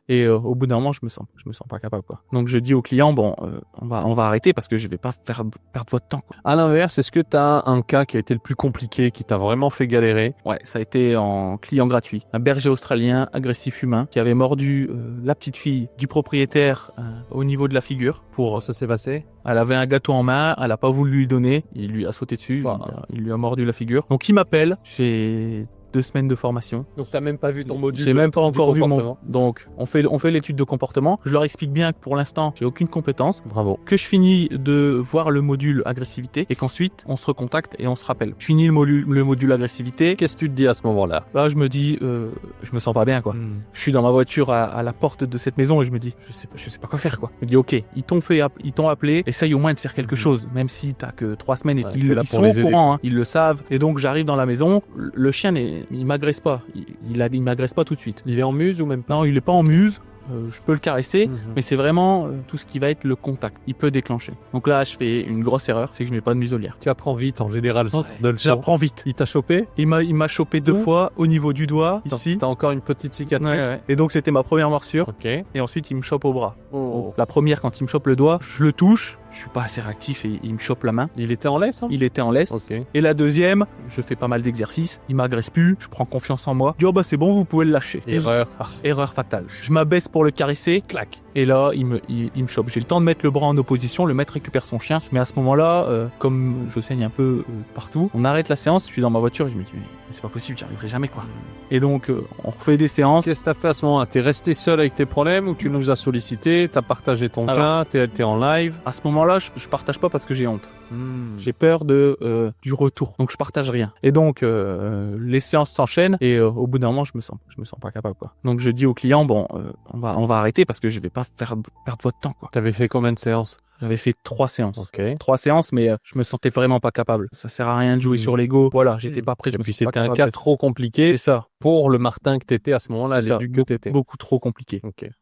Et au bout d'un moment, je me sens pas capable, quoi. Donc je dis au client, bon, on va arrêter parce que je vais pas faire perdre votre temps, quoi. À l'inverse, est-ce que tu as un cas qui a été le plus compliqué, qui t'a vraiment fait galérer? Ouais, ça a été en client gratuit. Un berger australien agressif humain qui avait mordu la petite fille du propriétaire au niveau de la figure. Comment ça s'est passé? Elle avait un gâteau en main, elle a pas voulu lui donner, il lui a sauté dessus, il lui a mordu la figure. Donc il m'appelle, j'ai 2 semaines de formation. Donc t'as même pas vu ton module? J'ai même pas encore vu comportement. Donc on fait l'étude de comportement. Je leur explique bien que pour l'instant j'ai aucune compétence. Bravo. Que je finis de voir le module agressivité et qu'ensuite on se recontacte et on se rappelle. Je finis le module agressivité. Qu'est-ce que tu te dis à ce moment-là? Là je me dis, je me sens pas bien, quoi. Je suis dans ma voiture à la porte de cette maison et je me dis, je sais pas quoi faire, quoi. Je me dis ok, ils t'ont appelé, essaye au moins de faire quelque chose, même si t'as que 3 semaines et qu'ils t'es là ils pour sont les au aider. courant, hein. Ils le savent. Et donc j'arrive dans la maison, le chien il m'agresse pas, il m'agresse pas tout de suite. Il est en muse ou même pas? Non, il est pas en muse. Je peux le caresser, Mhm. mais c'est vraiment tout ce qui va être le contact. Il peut déclencher. Donc là, je fais une grosse erreur, c'est que je mets pas de muselière. Tu apprends vite en général. De le son. J'apprends vite. Il t'a chopé? Il m'a chopé 2 fois au niveau du doigt, T'as- ici. T'as encore une petite cicatrice? Ouais. Et donc c'était ma première morsure. Ok. Et ensuite, il me chope au bras. Oh. La première, quand il me chope le doigt, je le touche. Je suis pas assez réactif et il me chope la main. Il était en laisse, hein? Il était en laisse. Ok. Et la deuxième, je fais pas mal d'exercices. Il m'agresse plus. Je prends confiance en moi. Je dis, oh bah c'est bon, vous pouvez le lâcher. Erreur. Erreur fatale. Je m'abaisse pour le caresser. Clac. Et là, il me chope. J'ai le temps de mettre le bras en opposition. Le maître récupère son chien. Mais à ce moment-là, comme je saigne un peu partout, on arrête la séance. Je suis dans ma voiture et je me dis, mais c'est pas possible, j'y arriverai jamais, quoi. Et donc, on refait des séances. Qu'est-ce que t'as fait à ce moment-là? T'es resté seul avec tes problèmes ou tu nous as sollicité? T'as partagé ton Alors. cas? T'es en live? À ce moment-là, je partage pas parce que j'ai honte. J'ai peur du retour. Donc je partage rien. Et donc les séances s'enchaînent et au bout d'un moment je me sens pas capable, quoi. Donc je dis au client, bon, on va arrêter parce que je vais pas faire perdre votre temps, quoi. T'avais fait combien de séances? J'avais fait 3 séances. Ok. 3 séances, mais je me sentais vraiment pas capable. Ça sert à rien de jouer sur l'ego. Voilà, j'étais pas prêt. Et Je me puis suis pas c'était un capable cas d'être- trop compliqué C'est ça. pour le Martin que t'étais à ce moment-là, C'est ça. l'éduc que t'étais. Beaucoup trop compliqué. Ok.